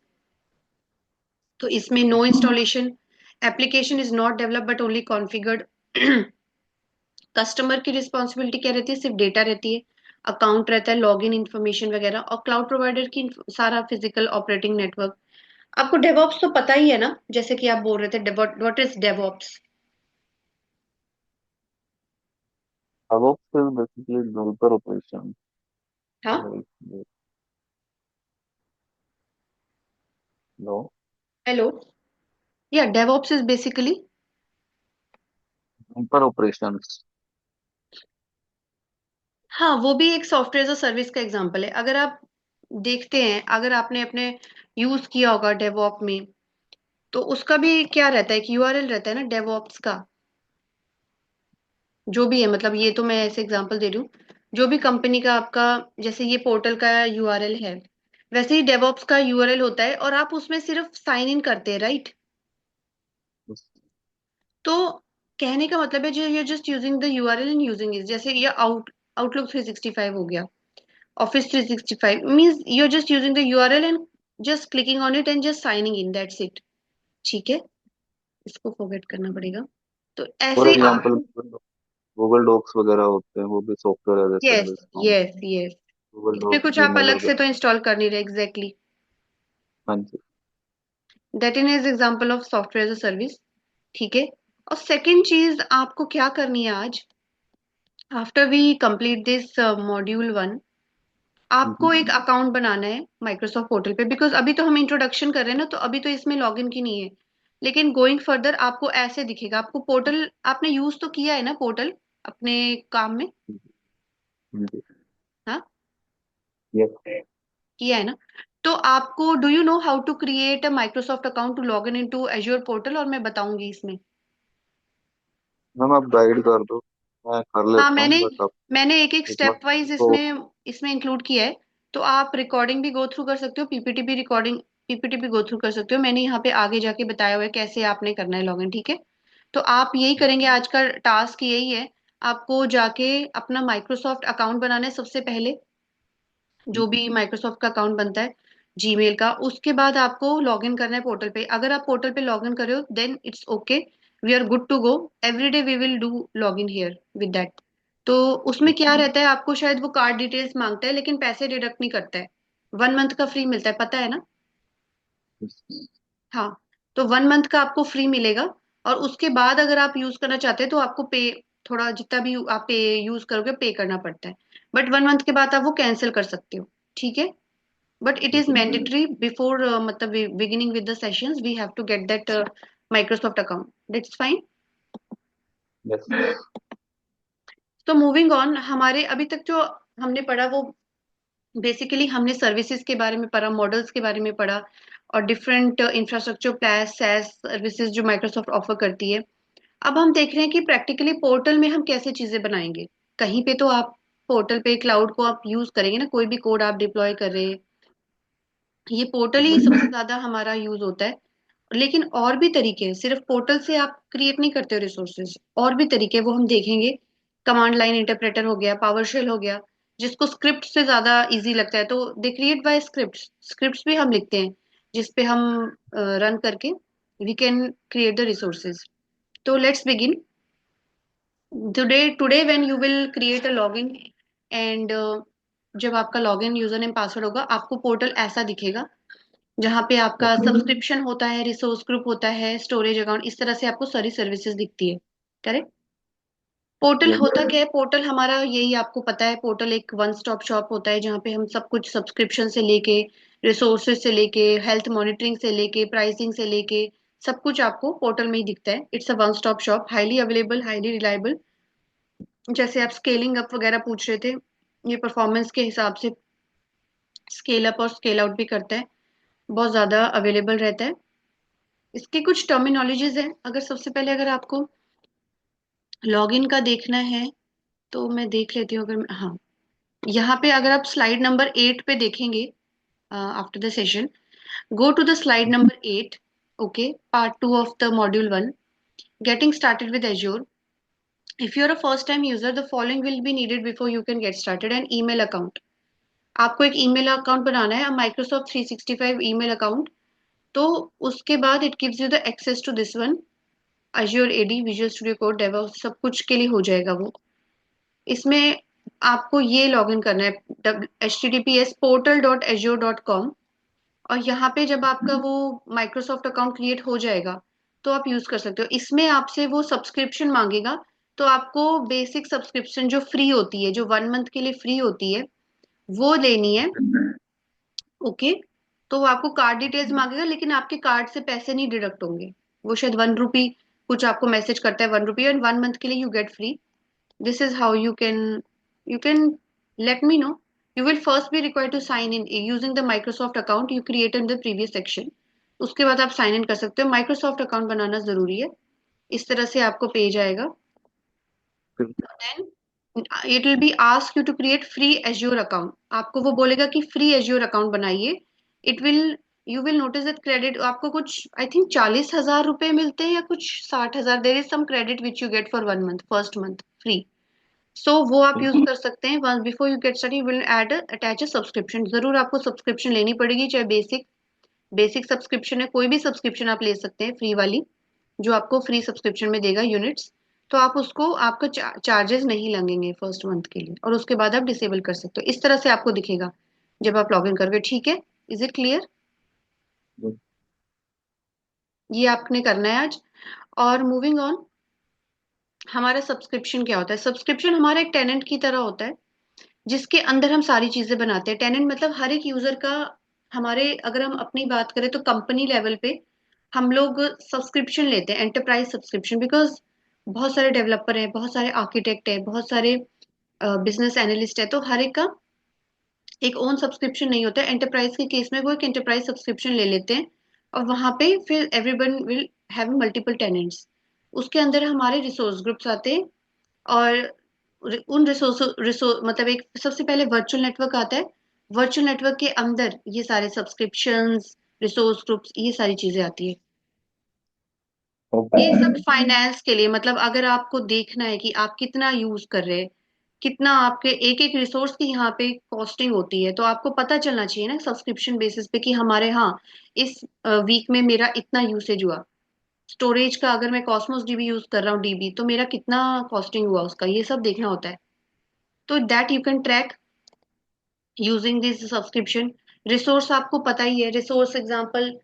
Speaker 1: तो इसमें no installation, application is not develop but only configured. Customer की रिस्पॉन्सिबिलिटी क्या रहती है? सिर्फ डेटा रहती है, अकाउंट रहता है, लॉगिन इन्फॉर्मेशन वगैरह, और क्लाउड प्रोवाइडर की सारा फिजिकल ऑपरेटिंग नेटवर्क। आपको डेवऑप्स तो पता ही है ना, जैसे कि आप बोल रहे थे, what is DevOps?
Speaker 2: DevOps is basically developer operation.
Speaker 1: हाँ।
Speaker 2: Like, no,
Speaker 1: hello. Yeah DevOps is basically,
Speaker 2: developer operations.
Speaker 1: हाँ, वो भी एक सॉफ्टवेयर एज अ सर्विस का एग्जांपल है। अगर आप देखते हैं, अगर आपने अपने यूज किया होगा डेवऑप में, तो उसका भी क्या रहता है, एक यूआरएल रहता है ना डेवऑप्स का। जो भी है, मतलब ये तो मैं ऐसे एग्जांपल दे रही हूँ, जो भी कंपनी का आपका, जैसे ये पोर्टल का यूआरएल है, वैसे ही डेवऑप्स का यूआरएल होता है, और आप उसमें सिर्फ साइन इन करते हैं, राइट। तो कहने का मतलब है, जो you're just using the URL and using it, जैसे ये आउटलुक 365 हो गया, office 365 means you're just using the URL and just clicking on it and just signing in, that's it. ठीक है, इसको फॉरगेट करना पड़ेगा। तो
Speaker 2: फॉर
Speaker 1: ऐसे ही
Speaker 2: एग्जाम्पल
Speaker 1: आपको,
Speaker 2: गूगल डॉक्स वगैरह होते हैं, वो भी software as a
Speaker 1: yes,
Speaker 2: service count.
Speaker 1: Yes, yes.
Speaker 2: Google
Speaker 1: इसमें
Speaker 2: डॉक्स,
Speaker 1: कुछ आप
Speaker 2: जीमेल
Speaker 1: अलग से
Speaker 2: वगैरह।
Speaker 1: तो इंस्टॉल कर नहीं रहे, एग्जैक्टली।
Speaker 2: हाँ जी।
Speaker 1: That in is example of software as a service. ठीक है। और सेकंड चीज आपको क्या करनी है आज, after we complete this module one, आपको
Speaker 2: हम्म।
Speaker 1: एक अकाउंट बनाना है माइक्रोसॉफ्ट पोर्टल पे, बिकॉज अभी तो हम इंट्रोडक्शन कर रहे हैं ना, तो अभी तो इसमें लॉगिन की नहीं है। लेकिन गोइंग फर्दर आपको ऐसे दिखेगा, आपको पोर्टल, आपने यूज तो किया है ना पोर्टल अपने काम में?
Speaker 2: हाँ जी।
Speaker 1: हाँ,
Speaker 2: यस।
Speaker 1: किया है ना। तो आपको, do you know how to create a Microsoft account to log in into Azure portal? और मैं बताऊंगी इसमें।
Speaker 2: मैम आप गाइड कर दो, मैं कर
Speaker 1: हाँ,
Speaker 2: लेता
Speaker 1: मैंने
Speaker 2: हूँ, बट आप
Speaker 1: मैंने एक एक
Speaker 2: एक बार
Speaker 1: स्टेप वाइज
Speaker 2: तो।
Speaker 1: इसमें इसमें इंक्लूड किया है। तो आप रिकॉर्डिंग भी गो थ्रू कर सकते हो, पीपीटी भी रिकॉर्डिंग, पीपीटी भी गो थ्रू कर सकते हो। मैंने यहाँ पे आगे जाके बताया हुआ है कैसे आपने करना है लॉगिन। ठीक है। तो आप यही करेंगे, आज का टास्क यही है। आपको जाके अपना माइक्रोसॉफ्ट अकाउंट बनाना है सबसे पहले, जो भी माइक्रोसॉफ्ट का अकाउंट बनता है जीमेल का। उसके बाद आपको लॉगिन करना है पोर्टल पे। अगर आप पोर्टल पे लॉगिन करे हो, then it's okay, we are good to go. Every day we will do login here with that. तो उसमें क्या रहता है, आपको शायद वो कार्ड डिटेल्स मांगता है, लेकिन पैसे डिडक्ट नहीं करता है। 1 मंथ का फ्री मिलता है, पता है ना? हाँ। तो 1 मंथ का आपको फ्री मिलेगा। और उसके बाद अगर आप यूज करना चाहते हैं, तो आपको पे, थोड़ा जितना भी आप पे यूज करोगे, पे करना पड़ता है। बट 1 मंथ के बाद आप वो कैंसिल कर सकते हो। ठीक है। But it is mandatory before, मतलब beginning with the sessions, we have to get that Microsoft account. That's fine.
Speaker 2: Yes.
Speaker 1: तो मूविंग ऑन, हमारे अभी तक जो हमने पढ़ा वो बेसिकली हमने सर्विसेज के बारे में पढ़ा, मॉडल्स के बारे में पढ़ा, और different infrastructure plus SaaS services जो माइक्रोसॉफ्ट ऑफर करती है। अब हम देख रहे हैं कि प्रैक्टिकली पोर्टल में हम कैसे चीजें बनाएंगे। कहीं पे तो आप पोर्टल पे क्लाउड को आप यूज करेंगे ना, कोई भी कोड आप डिप्लॉय कर रहे हैं, ये पोर्टल ही सबसे ज्यादा हमारा यूज होता है। लेकिन और भी तरीके हैं, सिर्फ पोर्टल से आप क्रिएट नहीं करते हो रिसोर्सेज, और भी तरीके हैं, वो हम देखेंगे। कमांड लाइन इंटरप्रेटर हो गया, पावर शेल हो गया, जिसको स्क्रिप्ट से ज्यादा इजी लगता है तो they create by script, scripts भी हम लिखते हैं जिस पे हम रन करके we can create the resources. तो let's begin. Today when you will create a login and जब आपका लॉगिन यूजर नेम पासवर्ड होगा, आपको पोर्टल ऐसा दिखेगा जहाँ पे आपका
Speaker 2: ओके।
Speaker 1: सब्सक्रिप्शन होता है, रिसोर्स ग्रुप होता है, स्टोरेज अकाउंट, इस तरह से आपको सारी सर्विसेज दिखती है। करेक्ट। Portal
Speaker 2: yes.
Speaker 1: होता क्या है? पोर्टल हमारा यही आपको पता है, पोर्टल एक वन स्टॉप शॉप होता है जहाँ पे हम सब कुछ सब्सक्रिप्शन से लेके, रिसोर्सेज से लेके, हेल्थ मॉनिटरिंग से लेके, प्राइसिंग से लेके, सब कुछ आपको पोर्टल में ही दिखता है। It's a one stop shop, highly available, highly reliable. जैसे आप स्केलिंग अप वगैरह पूछ रहे थे, ये परफॉर्मेंस के हिसाब से स्केल अप और स्केल आउट भी करता है, बहुत ज्यादा अवेलेबल रहता है। इसकी कुछ टर्मिनोलॉजीज है। अगर सबसे पहले अगर आपको लॉगिन का देखना है तो मैं देख लेती हूँ। अगर हाँ, यहाँ पे अगर आप स्लाइड नंबर 8 पे देखेंगे, after the session, go to the slide number 8। Okay, part 2 of the module 1, getting started with Azure. If you are a first time user, the following will be needed before you can get started. An email account, आपको एक email account बनाना है, Microsoft 365 email account. तो उसके बाद it gives you the access to this one, Azure AD, Visual Studio code, DevOps, सब कुछ के लिए हो जाएगा वो। इसमें आपको ये लॉगिन करना है, https://portal.azure.com। और यहाँ पे जब आपका वो माइक्रोसॉफ्ट अकाउंट क्रिएट हो जाएगा तो आप यूज कर सकते हो। इसमें आपसे वो सब्सक्रिप्शन मांगेगा, तो आपको बेसिक सब्सक्रिप्शन जो फ्री होती है, जो 1 मंथ के लिए फ्री होती है, वो लेनी है। ओके। तो वो आपको कार्ड डिटेल्स मांगेगा, लेकिन आपके कार्ड से पैसे नहीं डिडक्ट होंगे। वो शायद 1 रुपी कुछ आपको मैसेज करता है, 1 रुपी, एंड 1 मंथ के लिए you get free. This is how you can let me know. You will first be required to sign in using the Microsoft account you created in the previous section. उसके बाद आप sign in कर सकते हो। Microsoft account बनाना जरूरी है। इस तरह से आपको पेज आएगा। Then it will be ask you to create free Azure account. आपको वो बोलेगा कि फ्री एज्योर अकाउंट बनाइए। It will you will notice that credit आपको कुछ, आई थिंक 40,000 रुपए मिलते हैं या कुछ 60,000। There is some credit which you get for 1 month, first month free. So वो आप यूज कर सकते हैं। Once before you get started, will add attach a subscription. जरूर आपको सब्सक्रिप्शन लेनी पड़ेगी, चाहे बेसिक बेसिक सब्सक्रिप्शन है, कोई भी सब्सक्रिप्शन आप ले सकते हैं फ्री वाली, जो आपको फ्री सब्सक्रिप्शन में देगा यूनिट्स। तो आप उसको, आपका चार्जेस नहीं लगेंगे फर्स्ट मंथ के लिए, और उसके बाद आप डिसेबल कर सकते हो। इस तरह से आपको दिखेगा जब आप लॉग इन करोगे। ठीक है, इज इट क्लियर? ये आपने करना है आज। और मूविंग ऑन, हमारा सब्सक्रिप्शन क्या होता है? सब्सक्रिप्शन हमारा एक टेनेंट की तरह होता है, जिसके अंदर हम सारी चीजें बनाते हैं। टेनेंट मतलब हर एक यूजर का, हमारे अगर हम अपनी बात करें तो कंपनी लेवल पे हम लोग सब्सक्रिप्शन लेते हैं, एंटरप्राइज सब्सक्रिप्शन। बिकॉज बहुत सारे डेवलपर हैं, बहुत सारे आर्किटेक्ट हैं, बहुत सारे बिजनेस एनालिस्ट है, तो हर एक का एक ओन सब्सक्रिप्शन नहीं होता है। एंटरप्राइज के केस में वो एक एंटरप्राइज सब्सक्रिप्शन ले लेते हैं, और वहां पे फिर everyone will have multiple tenants. उसके अंदर हमारे रिसोर्स ग्रुप्स आते हैं, और उन रिसोर्स रिसोर्स मतलब एक सबसे पहले वर्चुअल नेटवर्क आता है। वर्चुअल नेटवर्क के अंदर ये सारे सब्सक्रिप्शंस, रिसोर्स ग्रुप्स, ये सारी चीजें आती है।
Speaker 2: ओके।
Speaker 1: ये सब फाइनेंस के लिए, मतलब अगर आपको देखना है कि आप कितना यूज कर रहे हैं, कितना आपके एक एक रिसोर्स की यहाँ पे कॉस्टिंग होती है, तो आपको पता चलना चाहिए ना सब्सक्रिप्शन बेसिस पे कि हमारे, हाँ, इस वीक में मेरा इतना यूसेज हुआ। स्टोरेज का अगर मैं कॉस्मोस डीबी यूज कर रहा हूँ, डीबी, तो मेरा कितना कॉस्टिंग हुआ उसका, ये सब देखना होता है। तो that you can track using this subscription. Resource आपको पता ही है, रिसोर्स एग्जांपल,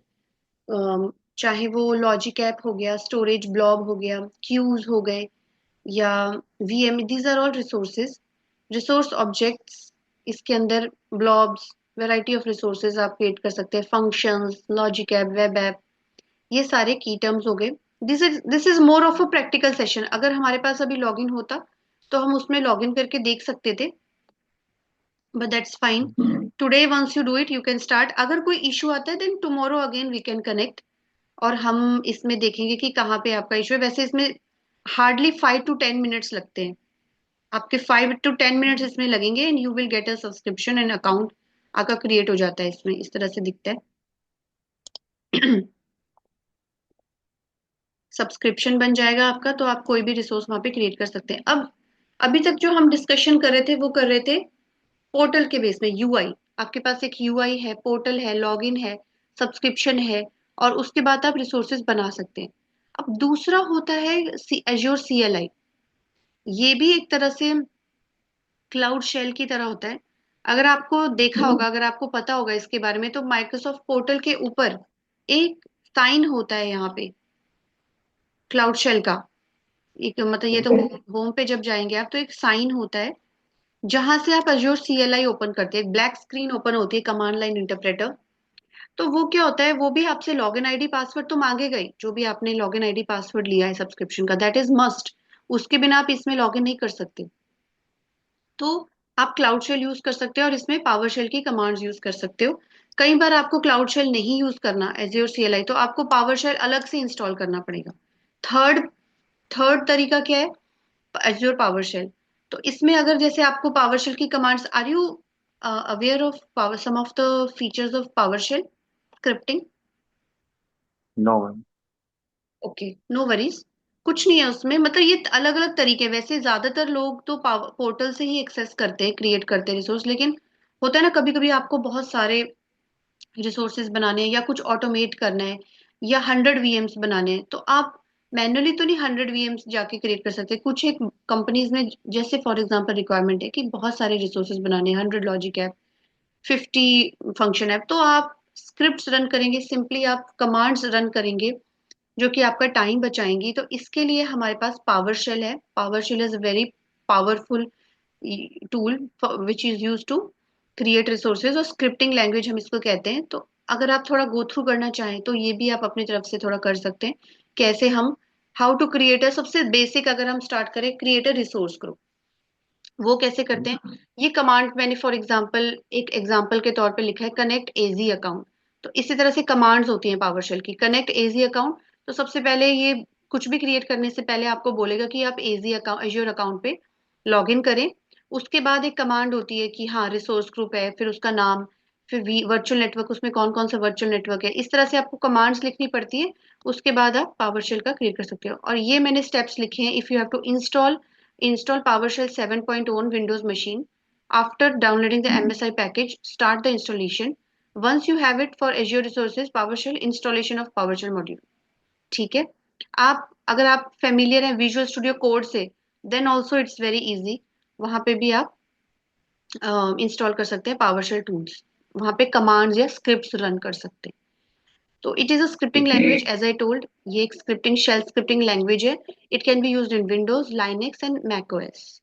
Speaker 1: चाहे वो लॉजिक ऐप हो गया, स्टोरेज ब्लॉब हो गया, क्यूज हो गए, या VM, these are all resources. Resource objects, इसके अंदर ब्लॉब्स, वैरायटी ऑफ रिसोर्सेज आप क्रिएट कर सकते हैं, functions, logic app, web app, ये सारे की टर्म्स हो गए। This is more of a practical session. अगर हमारे पास अभी लॉगिन होता तो हम उसमें लॉगिन करके देख सकते थे, but that's fine. Today once you do it, you can start. अगर कोई इशू आता है then tomorrow again we can connect, और हम इसमें देखेंगे कि कहाँ पे आपका इशू है। वैसे इसमें हार्डली 5 to 10 मिनट्स लगते हैं, आपके 5 to 10 मिनट्स इसमें लगेंगे, and you will get a subscription, and account आपका क्रिएट हो जाता है। इसमें इस तरह से दिखता है। सब्सक्रिप्शन बन जाएगा आपका, तो आप कोई भी रिसोर्स वहां पे क्रिएट कर सकते हैं। अब अभी तक जो हम डिस्कशन कर रहे थे वो कर रहे थे पोर्टल के बेस में यूआई, आपके पास एक यूआई है, पोर्टल है, लॉगिन है, सब्सक्रिप्शन है, और उसके बाद आप रिसोर्सेज बना सकते हैं। अब दूसरा होता है एज्योर सीएलआई। ये भी एक तरह से क्लाउड शेल की तरह होता है। अगर आपको देखा होगा, अगर आपको पता होगा इसके बारे में, तो माइक्रोसॉफ्ट पोर्टल के ऊपर एक साइन होता है यहाँ पे, क्लाउड शेल का। एक मतलब ये तो होम पे जब जाएंगे आप, तो एक साइन होता है जहां से आप अज्योर सीएलआई ओपन करते हैं, ब्लैक स्क्रीन ओपन होती है, कमांड लाइन इंटरप्रेटर। तो वो क्या होता है, वो भी आपसे लॉगिन आईडी पासवर्ड तो मांगेगा ही, जो भी आपने लॉगिन आईडी पासवर्ड लिया है सब्सक्रिप्शन का, दैट इज मस्ट। उसके बिना आप इसमें लॉगिन नहीं कर सकते। तो आप क्लाउड शेल यूज कर सकते हो और इसमें पावर शेल की कमांड्स यूज कर सकते हो। कई बार आपको क्लाउड शेल नहीं यूज करना एज्योर सीएलआई, तो आपको पावर शेल अलग से इंस्टॉल करना पड़ेगा। थर्ड थर्ड तरीका क्या है, एज्योर पावर शेल। तो इसमें अगर जैसे आपको पावर शेल की commands, are you aware of power some of the features of PowerShell scripting?
Speaker 2: No.
Speaker 1: Okay, no worries. कुछ नहीं है उसमें, मतलब ये अलग अलग तरीके, वैसे ज्यादातर लोग तो पोर्टल से ही एक्सेस करते हैं, क्रिएट करते हैं रिसोर्स, लेकिन होता है ना कभी कभी आपको बहुत सारे रिसोर्सेज बनाने हैं, या कुछ ऑटोमेट करना है, या 100 वीएम्स बनाने हैं, तो आप मैन्युअली तो नहीं 100 वीएम्स जाके क्रिएट कर सकते। कुछ एक कंपनीज में, जैसे फॉर एग्जांपल रिक्वायरमेंट है कि बहुत सारे रिसोर्सेज बनाने हैं, 100 लॉजिक ऐप, 50 फंक्शन ऐप, तो आप स्क्रिप्ट्स रन करेंगे, सिंपली आप कमांड्स रन करेंगे, जो कि आपका टाइम बचाएंगी। तो इसके लिए हमारे पास पावर शेल है। PowerShell is a very powerful tool which is use to create resources, और स्क्रिप्टिंग लैंग्वेज हम इसको कहते हैं। तो अगर आप थोड़ा गो थ्रू करना चाहें तो ये भी आप अपनी तरफ से थोड़ा कर सकते हैं, कैसे हम, हाउ टू क्रिएट अ, सबसे बेसिक अगर हम स्टार्ट करें, क्रिएट अ रिसोर्स ग्रुप, वो कैसे करते हैं। ये कमांड मैंने फॉर एग्जांपल, एक एग्जांपल के तौर पे लिखा है, कनेक्ट एजी अकाउंट। तो इसी तरह से कमांड्स होती हैं पावरशेल की, कनेक्ट एजी अकाउंट। तो सबसे पहले ये कुछ भी क्रिएट करने से पहले आपको बोलेगा कि आप एजी अकाउंट, एज्योर अकाउंट पे लॉग इन करें। उसके बाद एक कमांड होती है कि हाँ रिसोर्स ग्रुप है, फिर उसका नाम, फिर वर्चुअल नेटवर्क, उसमें कौन कौन सा वर्चुअल नेटवर्क है, इस तरह से आपको कमांड्स लिखनी पड़ती है। उसके बाद आप पावरशेल का क्रिएट कर सकते हो, और ये मैंने स्टेप्स लिखे हैं। If you have to install PowerShell 7.0 on Windows machine. After downloading the MSI package, start the installation. Once you have it for Azure resources, PowerShell installation of PowerShell module. ठीक है। आप अगर आप फेमिलियर हैं Visual Studio code से, then also it's very easy. वहां पे भी आप इंस्टॉल कर सकते हैं पावरशेल टूल्स, वहां पे कमांड्स या स्क्रिप्ट्स रन कर सकते हैं। तो it is a scripting language as I told, ये एक स्क्रिप्टिंग शेल स्क्रिप्टिंग लैंग्वेज है। It can be used in Windows, Linux and macOS.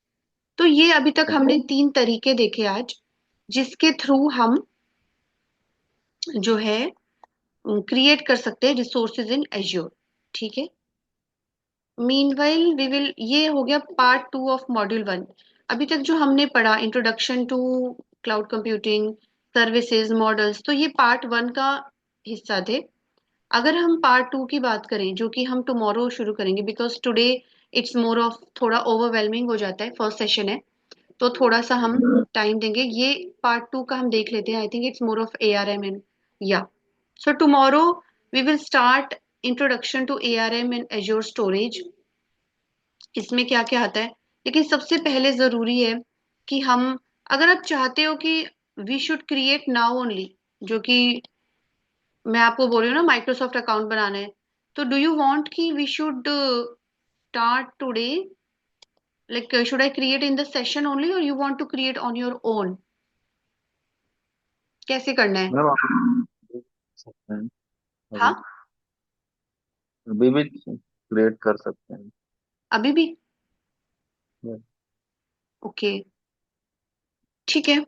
Speaker 1: तो ये अभी तक हमने 3 तरीके देखे आज, जिसके थ्रू हम जो है क्रिएट कर सकते हैं रिसोर्सेज इन एज्योर। ठीक है। मीनवाइल वी विल, ये हो गया पार्ट 2 ऑफ मॉड्यूल 1। अभी तक जो हमने पढ़ा, introduction to cloud computing, services, models, तो ये पार्ट 1 का हिस्सा थे। अगर हम पार्ट 2 की बात करें, जो कि हम टुमारो शुरू करेंगे, because today it's more of थोड़ा ओवरवेलमिंग हो जाता है, फर्स्ट सेशन है, तो थोड़ा सा हम टाइम देंगे। ये पार्ट 2 का हम देख लेते हैं। I think it's more of ARM and, yeah, so tomorrow we will start introduction to ARM and Azure storage. इसमें क्या क्या आता है, लेकिन सबसे पहले जरूरी है कि हम, अगर आप चाहते हो कि we should create now only, जो कि मैं आपको बोल रही हूँ ना, माइक्रोसॉफ्ट अकाउंट बनाना है, तो डू यू वांट कि we should start today, like should I create in the session only, or you want to create on your own? कैसे करना है?
Speaker 2: मैम आप देख सकते हैं अभी,
Speaker 1: हाँ,
Speaker 2: अभी भी क्रिएट कर सकते हैं।
Speaker 1: अभी भी? ओके, ठीक है।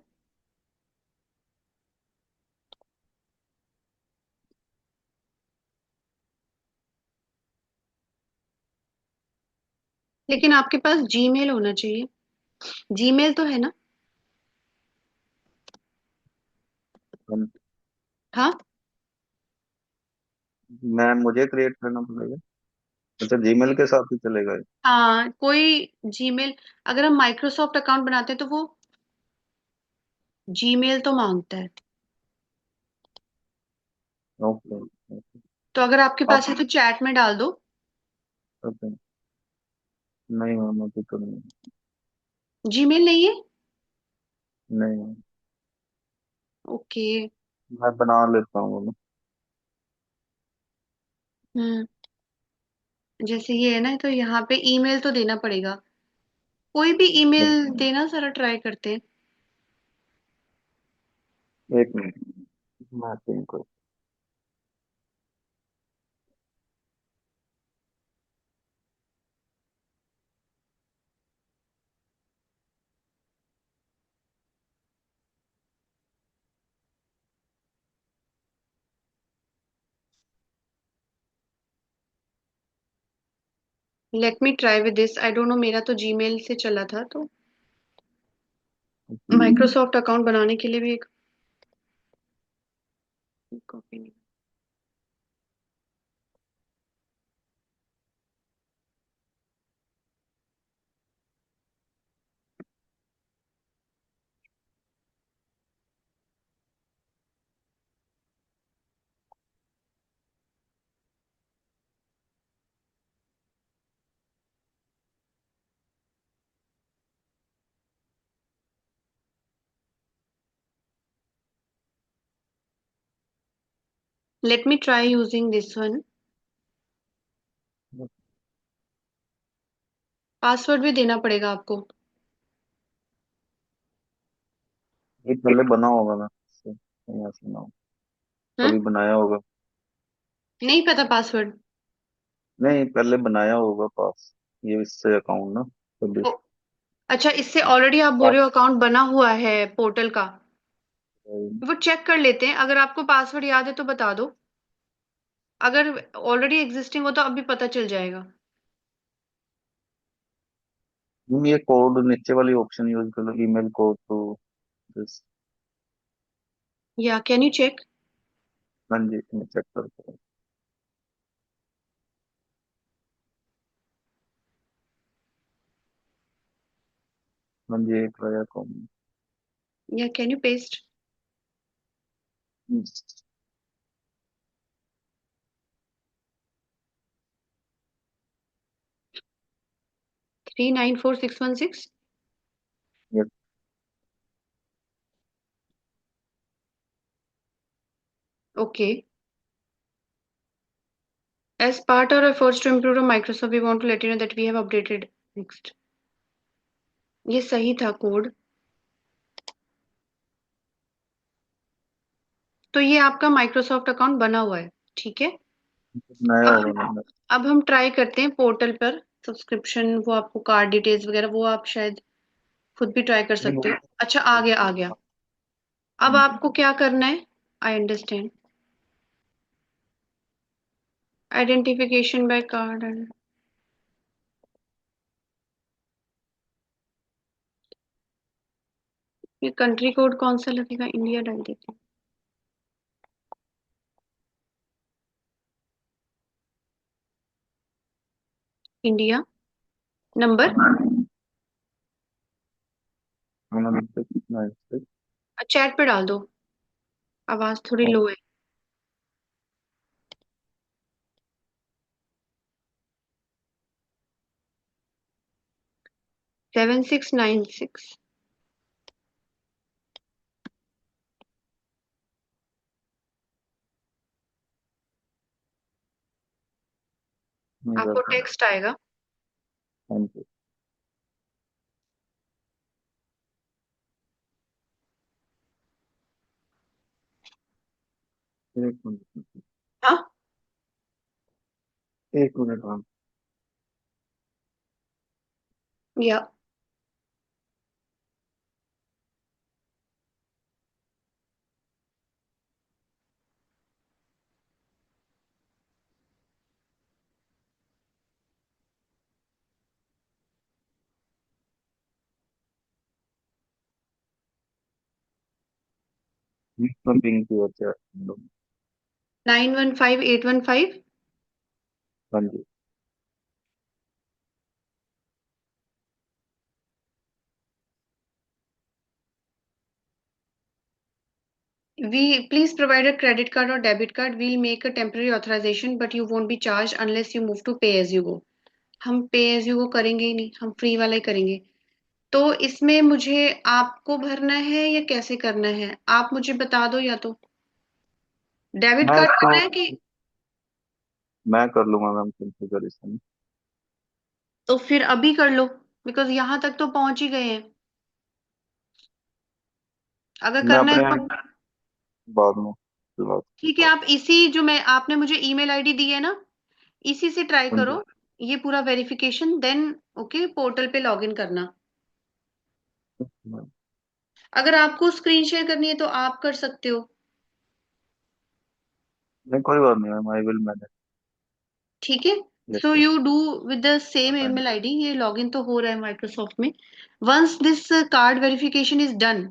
Speaker 1: लेकिन आपके पास जीमेल होना चाहिए, जीमेल तो है ना?
Speaker 2: हम-
Speaker 1: हाँ।
Speaker 2: मैम मुझे क्रिएट करना पड़ेगा? अच्छा, जीमेल के साथ ही चलेगा ये?
Speaker 1: हाँ, कोई जीमेल, अगर हम माइक्रोसॉफ्ट अकाउंट बनाते हैं तो वो जीमेल तो मांगता है।
Speaker 2: Okay okay.
Speaker 1: तो अगर आपके
Speaker 2: आप,
Speaker 1: पास है तो चैट में डाल दो।
Speaker 2: ओके। नहीं मैम, अभी तो नहीं।
Speaker 1: जीमेल नहीं है?
Speaker 2: नहीं,
Speaker 1: ओके।
Speaker 2: मैं बना लेता हूँ वो।
Speaker 1: हम्म। जैसे ये है ना, तो यहाँ पे ईमेल तो देना पड़ेगा। कोई भी ईमेल देना, जरा ट्राई करते हैं।
Speaker 2: एक मिनट, मैं पिन को।
Speaker 1: Let me try with this. I don't know, मेरा तो जीमेल से चला था, तो माइक्रोसॉफ्ट अकाउंट बनाने के लिए भी एक कॉपी नहीं। Let me try using this one. Password भी देना पड़ेगा आपको?
Speaker 2: ये पहले बना होगा ना इससे, नहीं ऐसे ना हो।
Speaker 1: हाँ,
Speaker 2: कभी बनाया होगा।
Speaker 1: नहीं पता पासवर्ड।
Speaker 2: नहीं, पहले बनाया होगा पास, ये इससे अकाउंट ना, तभी।
Speaker 1: अच्छा, इससे ऑलरेडी आप बोल रहे हो अकाउंट बना हुआ है पोर्टल का? वो चेक कर लेते हैं, अगर आपको पासवर्ड याद है तो बता दो। अगर ऑलरेडी एग्जिस्टिंग हो तो अभी पता चल जाएगा।
Speaker 2: तुम ये कोड नीचे वाली ऑप्शन यूज कर लो, ईमेल कोड टू दिस।
Speaker 1: या कैन यू चेक?
Speaker 2: हाँ जी, मैं चेक करता हूँ। हाँ जी, एक आया कॉम।
Speaker 1: या कैन यू पेस्ट? 394616।
Speaker 2: ये
Speaker 1: okay. As part of our efforts to improve on Microsoft, we want to let you know that we have updated. Next. ये सही था कोड। तो ये आपका माइक्रोसॉफ्ट अकाउंट बना हुआ है, ठीक है।
Speaker 2: नया
Speaker 1: अब
Speaker 2: होगा
Speaker 1: हम
Speaker 2: मैंने।
Speaker 1: अब हम ट्राई करते हैं पोर्टल पर सब्सक्रिप्शन, वो आपको कार्ड डिटेल्स वगैरह वो आप शायद खुद भी ट्राई कर
Speaker 2: नहीं,
Speaker 1: सकते हो। अच्छा, आ गया आ गया। अब आपको क्या करना है? I understand. Identification by card and ये कंट्री कोड कौन सा लगेगा? इंडिया डाल देते हैं। इंडिया। नंबर। चैट पे डाल दो। आवाज थोड़ी लो है। 7696। आपको टेक्स्ट आएगा।
Speaker 2: हाँ जी, एक मिनट,
Speaker 1: हाँ।
Speaker 2: एक मिनट, हाँ।
Speaker 1: या
Speaker 2: पिंग की वजह से।
Speaker 1: 915815।
Speaker 2: हाँ जी।
Speaker 1: We please provide a credit card or debit card. We'll make a temporary authorization, but you won't be charged unless you move to pay as you go. हम पे एज यू go करेंगे ही नहीं, हम free वाला ही करेंगे। तो इसमें मुझे आपको भरना है या कैसे करना है, आप मुझे बता दो। या तो डेबिट
Speaker 2: मैं
Speaker 1: कार्ड
Speaker 2: इसको
Speaker 1: करना है कि,
Speaker 2: मैं कर लूंगा मैम कॉन्फ़िगरेशन।
Speaker 1: तो फिर अभी कर लो, बिकॉज यहाँ तक तो पहुंच ही गए हैं। अगर
Speaker 2: मैं
Speaker 1: करना है
Speaker 2: अपने
Speaker 1: तो
Speaker 2: बाद में बात
Speaker 1: ठीक है,
Speaker 2: करता हूँ।
Speaker 1: आप इसी जो मैं आपने मुझे ईमेल आईडी दी है ना, इसी से ट्राई
Speaker 2: हाँ जी।
Speaker 1: करो ये पूरा वेरिफिकेशन, देन ओके पोर्टल पे लॉग इन करना। अगर आपको स्क्रीन शेयर करनी है तो आप कर सकते हो।
Speaker 2: नहीं कोई बात नहीं मैम, आई विल मैनेज।
Speaker 1: ठीक है,
Speaker 2: yes
Speaker 1: so
Speaker 2: yes.
Speaker 1: You do with the same email ID, ये लॉगिन तो हो रहा है माइक्रोसॉफ्ट में। Once this card verification is done,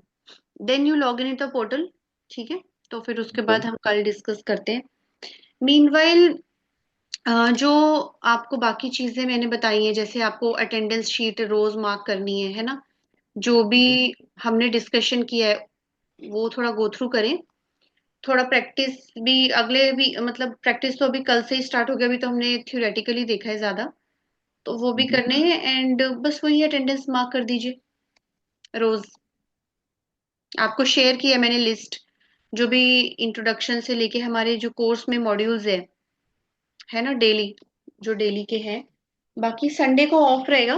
Speaker 1: then you log in in the portal. ठीक है, तो फिर उसके
Speaker 2: ओके।
Speaker 1: बाद हम कल डिस्कस करते हैं। मीनवाइल जो आपको बाकी चीजें मैंने बताई हैं, जैसे आपको अटेंडेंस शीट रोज मार्क करनी है ना, जो भी
Speaker 2: जी।
Speaker 1: हमने डिस्कशन किया है वो थोड़ा गो थ्रू करें। थोड़ा प्रैक्टिस भी अगले भी, मतलब प्रैक्टिस तो अभी कल से ही स्टार्ट हो गया, अभी तो हमने थ्योरेटिकली देखा है ज्यादा, तो वो भी
Speaker 2: जी।
Speaker 1: करने हैं। एंड बस वही अटेंडेंस मार्क कर दीजिए रोज। आपको शेयर किया मैंने लिस्ट, जो भी इंट्रोडक्शन से लेके हमारे जो कोर्स में मॉड्यूल्स है ना डेली, जो डेली के हैं। बाकी संडे को ऑफ रहेगा,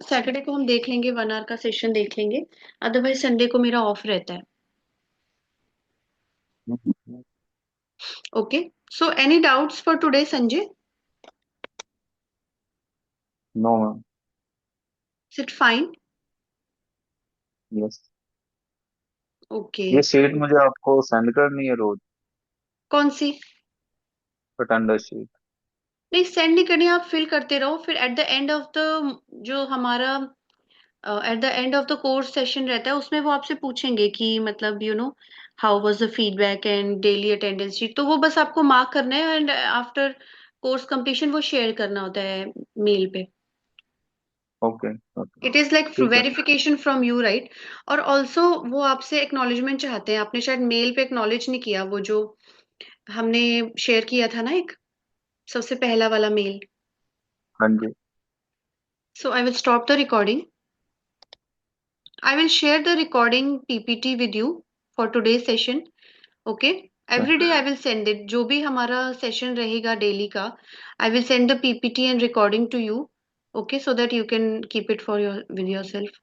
Speaker 1: सैटरडे को हम देख लेंगे, 1 आवर का सेशन देख लेंगे। अदरवाइज संडे को मेरा ऑफ रहता है। Okay, so any doubts for today Sanjay?
Speaker 2: No ma'am.
Speaker 1: Is it fine?
Speaker 2: Yes.
Speaker 1: Okay.
Speaker 2: ये शीट मुझे आपको सेंड करनी है रोज,
Speaker 1: कौन सी?
Speaker 2: Attendance sheet?
Speaker 1: नहीं, सेंड नहीं करनी, आप फिल करते रहो, फिर at the end of the जो हमारा at the end of the course session रहता है, उसमें वो आपसे पूछेंगे कि मतलब how was the feedback and daily attendance sheet, तो वो बस आपको मार्क करना है एंड आफ्टर कोर्स कंप्लीशन वो शेयर करना होता है मेल पे।
Speaker 2: Okay okay.
Speaker 1: It is like
Speaker 2: ठीक है।
Speaker 1: Verification from you, right? और ऑल्सो वो आपसे एक्नॉलेजमेंट चाहते हैं, आपने शायद मेल पे एक्नॉलेज नहीं किया, वो जो हमने शेयर किया था ना एक, सबसे पहला वाला मेल।
Speaker 2: हाँ जी।
Speaker 1: So I will stop the recording. I will share the recording PPT with you for today's session. Okay. Every day I will send it. जो भी हमारा session रहेगा daily का, I will send the PPT and recording to you. Okay, so that you can keep it for your with yourself.